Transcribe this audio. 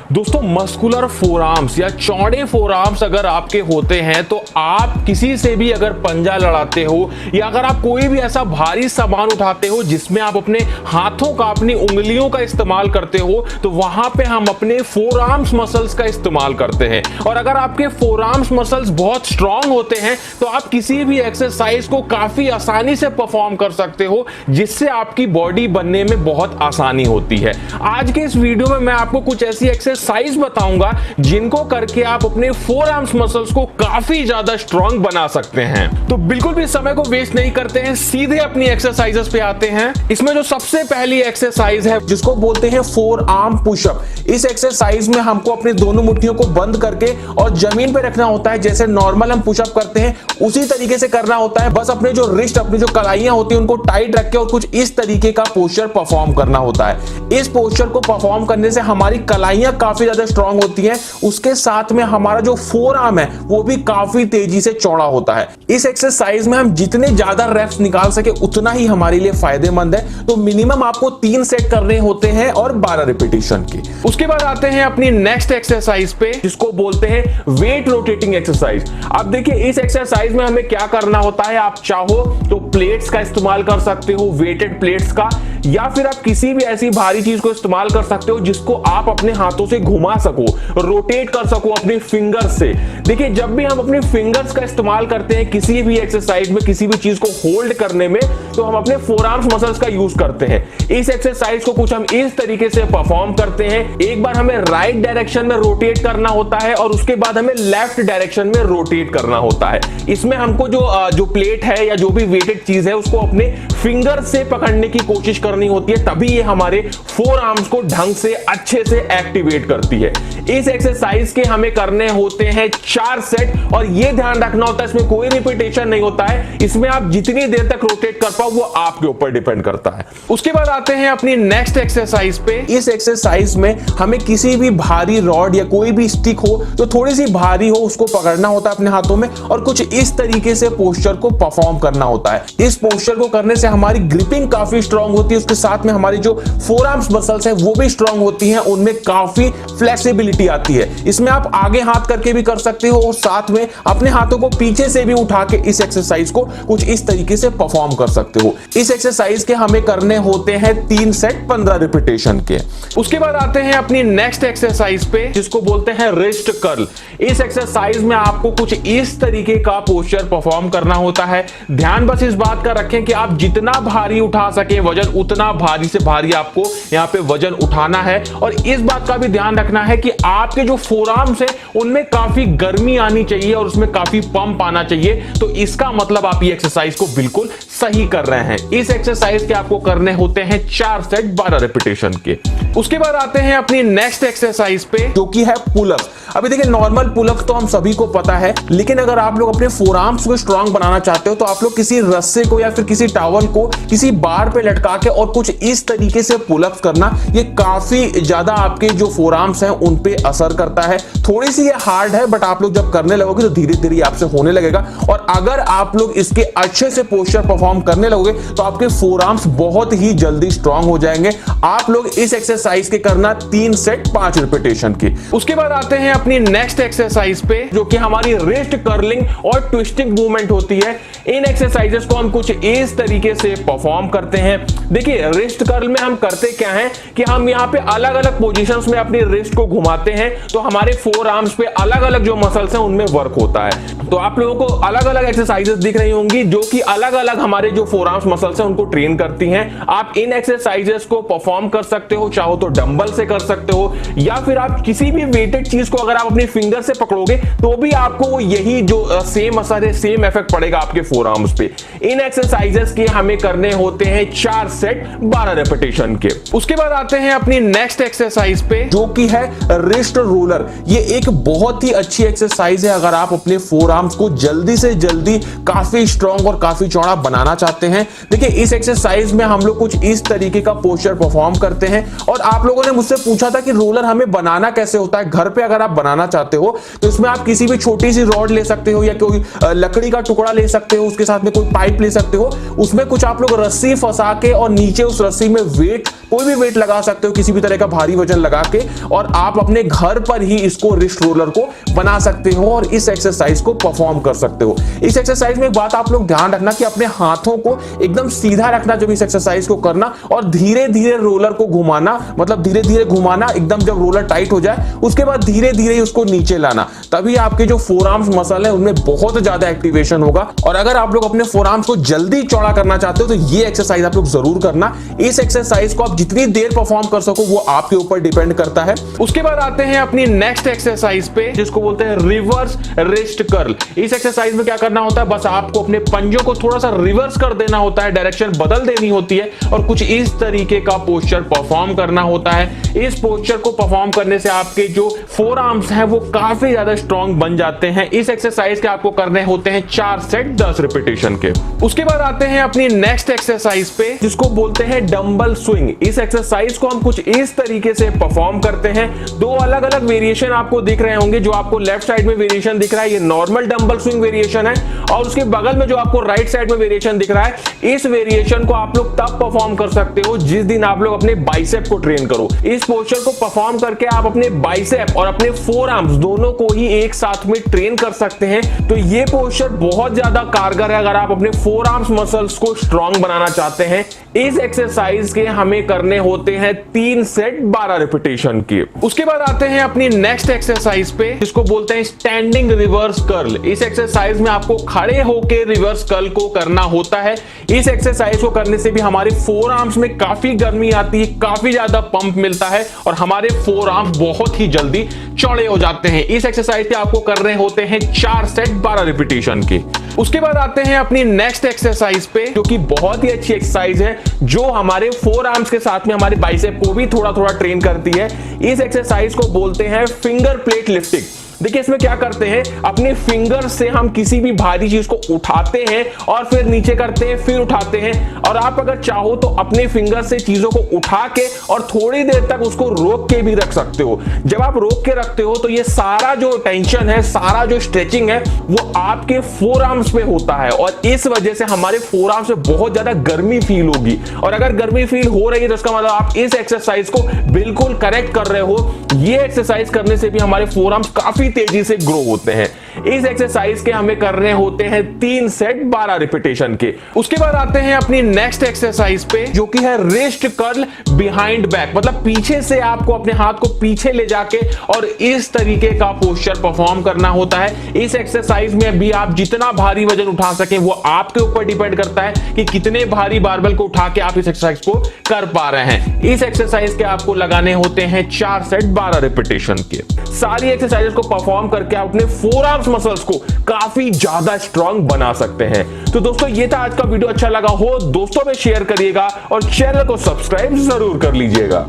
दोस्तों muscular forearms या चौड़े फोरआर्म्स अगर आपके होते हैं तो आप किसी से भी अगर पंजा लड़ाते हो या अगर आप कोई भी ऐसा भारी सामान उठाते हो जिसमें आप अपने हाथों का अपनी उंगलियों का इस्तेमाल करते हो तो वहां पे हम अपने फोरआर्म्स मसल्स का इस्तेमाल करते हैं। और अगर आपके फोरआर्म्स मसल्स बहुत स्ट्रांग होते हैं तो आप किसी भी एक्सरसाइज को काफी आसानी से परफॉर्म कर सकते हो, जिससे आपकी बॉडी बनने में बहुत आसानी होती है। आज के इस वीडियो में मैं आपको कुछ ऐसी एक्सरसाइज बताऊंगा जिनको करके आप अपने फोरआर्म्स मसल्स को काफी ज्यादा स्ट्रांग बना सकते हैं। तो बिल्कुल भी समय को वेस्ट नहीं करते हैं, सीधे अपनी एक्सरसाइजेस पे आते हैं। इसमें जो सबसे पहली एक्सरसाइज है जिसको बोलते हैं फोरआर्म पुशअप। इस एक्सरसाइज में हमको अपनी दोनों मुट्ठियों को बंद करके और जमीन पे रखना होता है। जैसे नॉर्मल हम पुशअप करते हैं उसी तरीके से करना होता है, बस अपने जो रिस्ट अपनी जो कलाइयां होती हैं उनको टाइट रख के और कुछ इस तरीके का पोस्चर परफॉर्म करना होता है। इस पोस्चर को परफॉर्म करने से हमारी कलाइयां काफी ज्यादा स्ट्रांग होती हैं, उसके साथ में हमारा जो फोरआर्म है वो भी काफी तेजी से चौड़ा होता है। इस एक्सरसाइज में हम जितने ज्यादा रेप्स निकाल सके उतना ही हमारे लिए फायदेमंद है। तो मिनिमम आपको 3 सेट करने होते हैं और 12 रिपीटेशन के। उसके बाद आते हैं अपनी नेक्स्ट एक्सरसाइज पे जिसको बोलते हैं वेट रोटेटिंग एक्सरसाइज। अब देखिए इस एक्सरसाइज में हमें क्या करना होता है, आप चाहो तो प्लेट्स का इस्तेमाल कर सकते हो, वेटेड प्लेट्स का, या फिर आप किसी भी ऐसी भारी चीज को इस्तेमाल कर सकते हो जिसको आप अपने हाथों से घुमा सको, रोटेट कर सको अपने फिंगर्स से। देखिए जब भी हम अपने फिंगर्स का इस्तेमाल करते हैं किसी भी एक्सरसाइज में, किसी भी चीज को होल्ड करने में, तो हम अपने फोरआर्म्स मसल्स का यूज करते हैं। इस एक्सरसाइज को कुछ हम इस तरीके से परफॉर्म करते हैं। एक बार हमें राइट डायरेक्शन में रोटेट करना होता है और उसके बाद हमें लेफ्ट डायरेक्शन में रोटेट करना होता है। इसमें हमको जो प्लेट है या जो भी वेटेड चीज है उसको अपने फिंगर से पकड़ने की कोशिश करनी होती है, तभी ये हमारे फोरआर्म्स को ढंग से अच्छे से एक्टिवेट करती है। इस एक्सरसाइज के हमें करने होते हैं 4 सेट और ये ध्यान रखना होता है इसमें कोई रिपीटेशन नहीं होता है। इसमें आप जितनी देर तक रोटेट कर पाओ वो आपके ऊपर डिपेंड करता है। उसके बाद आते हैं अपनी नेक्स्ट एक्सरसाइज पे। इस एक्सरसाइज में हमें किसी भी भारी रॉड या कोई भी स्टिक हो जो थोड़ी सी भारी हो उसको पकड़ना होता है अपने हाथों में और कुछ इस तरीके से पोस्चर को परफॉर्म करना होता है। इस पोस्चर को करने से हमारी ग्रिपिंग काफी स्ट्रांग होती है, उसके साथ में हमारी जो फोरआर्म्स मसल्स है वो भी स्ट्रांग होती हैं, उनमें काफी फ्लेक्सिबिलिटी आती है। इसमें आप आगे हाथ करके भी कर सकते हो और साथ में अपने हाथों को पीछे से भी उठा के इस एक्सरसाइज को कुछ इस तरीके से परफॉर्म कर सकते हो। इस एक्सरसाइज के हमें करने होते हैं 3 सेट 15 रिपीटेशन के। उसके बाद आते हैं अपनी नेक्स्ट एक्सरसाइज पे जिसको बोलते हैं रिस्ट कर्ल। इस एक्सरसाइज में आपको कुछ इस तरीके का पोस्चर परफॉर्म करना होता है। ध्यान बस इस बात का रखें कि आप जितना भारी उठा सके वजन उतना भारी से भारी आपको यहां पे वजन उठाना है। और इस बात का भी ध्यान रखना है कि आपके जो फोरआर्म्स है उनमें काफी गर्मी आनी चाहिए और उसमें काफी पंप आना चाहिए। तो इसका मतलब आप ये एक्सरसाइज को बिल्कुल सही कर रहे हैं। इस एक्सरसाइज के आपको करने होते हैं 4 सेट 12 रिपीटेशन के। उसके बाद आते हैं अपनी नेक्स्ट एक्सरसाइज पे जो कि है पुलअप्स। अभी देखिए नॉर्मल पुलअप्स तो हम सभी को पता है, लेकिन अगर आप लोग अपने फोरआर्म्स को स्ट्रांग बनाना चाहते हो तो आप लोग किसी रस्से को या फिर किसी टॉवल को किसी बार पे लटका के और कुछ इस तरीके से पुलअप्स करना, ये काफी ज्यादा आपके जो फोरआर्म्स हैं उन पे असर करता है। थोड़ी सी ये हार्ड है बट आप लोग जब करने लगोगे तो धीरे धीरे आपसे होने लगेगा। और अगर आप लोग इसके अच्छे से पोस्चर परफॉर्म करने लगोगे तो आपके फोरआर्म्स बहुत ही जल्दी स्ट्रांग हो जाएंगे। आप लोग इस एक्सरसाइज के करना 3 सेट 5 रिपीटेशन के। उसके बाद आते हैं अपनी नेक्स्ट एक्सरसाइज पे जो कि हमारी रिस्ट कर्लिंग और ट्विस्टिंग मूवमेंट होती है। इन एक्सरसाइजेस को हम कुछ इस तरीके से परफॉर्म करते हैं। देखिए रिस्ट कर्ल में हम करते क्या है कि हम यहाँ पे अलग अलग पोजीशंस में अपनी रिस्ट को घुमाते हैं तो हमारे फोरआर्म्स पे अलग अलग जो मसल्स हैं उनमें वर्क होता है। तो आप लोगों को अलग अलग एक्सरसाइजेस दिख रही होंगी जो कि अलग अलग हमारे जो फोरआर्म्स मसल्स हैं उनको ट्रेन करती हैं। आप इन एक्सरसाइजेस को परफॉर्म कर सकते हो, चाहो तो डंबल से कर सकते हो या फिर आप किसी भी वेटेड चीज को अगर आप अपने फिंगर से पकड़ोगे तो भी आपको यही जो सेम असर है, सेम इफेक्ट पड़ेगा आपके फोरआर्म्स पे। इन एक्सरसाइजेस के हमें करने होते हैं 4 सेट 12 रिपीटेशन के। उसके बाद आते हैं अपनी नेक्स्ट एक्सरसाइज पे जो कि है रिस्ट रोलर। ये एक बहुत ही अच्छी एक्सरसाइज है अगर आप अपने फोरआर्म्स को जल्दी से जल्दी काफी स्ट्रांग और काफी चौड़ा बनाना चाहते हैं। देखिए इस एक्सरसाइज में हम लोग कुछ इस तरीके का पोस्चर परफॉर्म करते हैं और आप लोगों ने मुझसे पूछा था कि रोलर हमें बनाना कैसे होता है। घर पे अगर आप बनाना चाहते हो तो इसमें आप किसी भी छोटी सी रॉड ले सकते हो या कोई लकड़ी का टुकड़ा ले सकते हो, उसके साथ में कोई पाइप ले सकते हो। उसमें कुछ आप लोग रस्सी फंसा के और नीचे उस रस्सी में वेट, कोई भी वेट लगा सकते हो, किसी भी तरह का भारी वजन लगा के, और आप अपने घर पर ही इसको रिस्ट रोलर को बना सकते हो और इस एक्सरसाइज को परफॉर्म कर सकते हो। इस एक्सरसाइज में एक बात आप लोग ध्यान रखना कि अपने हाथों को एकदम सीधा रखना जब इस एक्सरसाइज को करना, और धीरे धीरे रोलर को घुमाना, मतलब धीरे धीरे घुमाना, एकदम जब रोलर टाइट हो जाए उसके बाद धीरे धीरे उसको नीचे लाना, तभी आपके जो फोर आर्म्स मसल है उनमें बहुत ज्यादा एक्टिवेशन होगा। और अगर आप लोग अपने फोर आर्म्स को जल्दी चौड़ा करना चाहते हो तो ये एक्सरसाइज आप लोग जरूर करना। इस एक्सरसाइज को आप जितनी देर परफॉर्म कर सको वो आपके ऊपर डिपेंड करता है। उसके बाद आते हैं अपनी नेक्स्ट एक्सरसाइज पे, जिसको बोलते हैं रिवर्स रिस्ट कर्ल। इस एक्सरसाइज में क्या करना होता है, बस आपको अपने पंजों को थोड़ा सा रिवर्स कर देना होता है, डायरेक्शन बदल देनी होती है और कुछ इस तरीके का पोस्चर परफॉर्म करना होता है। इस पोस्चर को परफॉर्म करने से आपके जो फोर आर्म्स हैं वो काफी ज्यादा स्ट्रांग बन जाते हैं। इस एक्सरसाइज के आपको करने होते हैं 4 सेट 10 रिपीटेशन के। उसके बाद आते हैं अपनी नेक्स्ट एक्सरसाइज पे, जिसको बोलते हैं डंबल स्विंग। इस एक्सरसाइज को हम कुछ इस तरीके से परफॉर्म करते हैं। 2 अलग अलग वेरिएशन आपको दिख रहे होंगे। जो आपको लेफ्ट साइड में वेरिएशन दिख रहा है ये नॉर्मल डंबल स्विंग वेरिएशन है, और उसके बगल में जो आपको राइट साइड में वेरिएशन दिख रहा है, इस वेरिएशन को आप लोग तब परफॉर्म कर सकते हो जिस दिन आप लोग अपने बाइसेप को ट्रेन करो। इस पोस्चर को परफॉर्म करके आप अपने बाइसेप और अपने फोर आर्म्स दोनों को ही एक साथ में ट्रेन कर सकते हैं। तो ये पोस्चर बहुत ज्यादा कारगर है अगर आप अपने फोर आर्म्स मसल्स को स्ट्रांग बनाना चाहते हैं। इस एक्सरसाइज के हमें करने होते हैं 3 सेट 12 रिपीटेशन के। उसके बाद आते हैं अपनी नेक्स्ट एक्सरसाइज पे, जिसको बोलते हैं स्टैंडिंग रिवर्स कर्ल। इस एक्सरसाइज में आपको खड़े होकर रिवर्स कर्ल को करना होता है। इस एक्सरसाइज को करने से भी हमारे फोर आर्म्स में काफी गर्मी आती है, काफी ज्यादा पंप मिलता है और हमारे फोर आर्म्स बहुत ही जल्दी चौड़े हो जाते हैं। इस एक्सरसाइज के आपको करने होते हैं 4 सेट 12 रिपीटेशन के। उसके बाद आते हैं अपनी नेक्स्ट एक्सरसाइज पे, जो कि बहुत ही अच्छी एक्सरसाइज है, जो हमारे फोर आर्म्स के साथ में हमारे बाइसेप को भी थोड़ा थोड़ा ट्रेन करती है। इस एक्सरसाइज को बोलते हैं फिंगर प्लेट लिफ्टिंग। देखिए इसमें क्या करते हैं, अपने फिंगर से हम किसी भी भारी चीज को उठाते हैं और फिर नीचे करते हैं, फिर उठाते हैं। और आप अगर चाहो तो अपने फिंगर से चीजों को उठा के और थोड़ी देर तक उसको रोक के भी रख सकते हो। जब आप रोक के रखते हो तो ये सारा जो टेंशन है, सारा जो स्ट्रेचिंग है, वो आपके फोर आर्म्स पे होता है और इस वजह से हमारे फोर आर्म्स में बहुत ज्यादा गर्मी फील होगी। और अगर गर्मी फील हो रही है तो इसका मतलब आप इस एक्सरसाइज को बिल्कुल करेक्ट कर रहे हो। ये एक्सरसाइज करने से भी हमारे फोर आर्म्स काफी तेजी से ग्रो होते हैं। इस एक्सरसाइज के हमें करने होते हैं 3 सेट 12 रिपीटेशन के। उसके बाद आते हैं अपनी नेक्स्ट एक्सरसाइज पे, जो कि है रिस्ट कर्ल बिहाइंड बैक। मतलब पीछे से आपको अपने हाथ को पीछे ले जाके और इस तरीके का पोस्चर परफॉर्म करना होता है। इस एक्सरसाइज में भी आप जितना भारी वजन उठा सके वो आपके ऊपर डिपेंड करता है कि कितने भारी बारबेल को उठा के आप इस एक्सरसाइज को कर पा रहे हैं। इस एक्सरसाइज के आपको लगाने होते हैं 4 सेट 12 रिपीटेशन के। सारी एक्सरसाइजेस को परफॉर्म करके आप अपने फोर आर्म्स मसल्स को काफी ज्यादा स्ट्रांग बना सकते हैं। तो दोस्तों ये था आज का वीडियो। अच्छा लगा हो दोस्तों में शेयर करिएगा और चैनल को सब्सक्राइब जरूर कर लीजिएगा।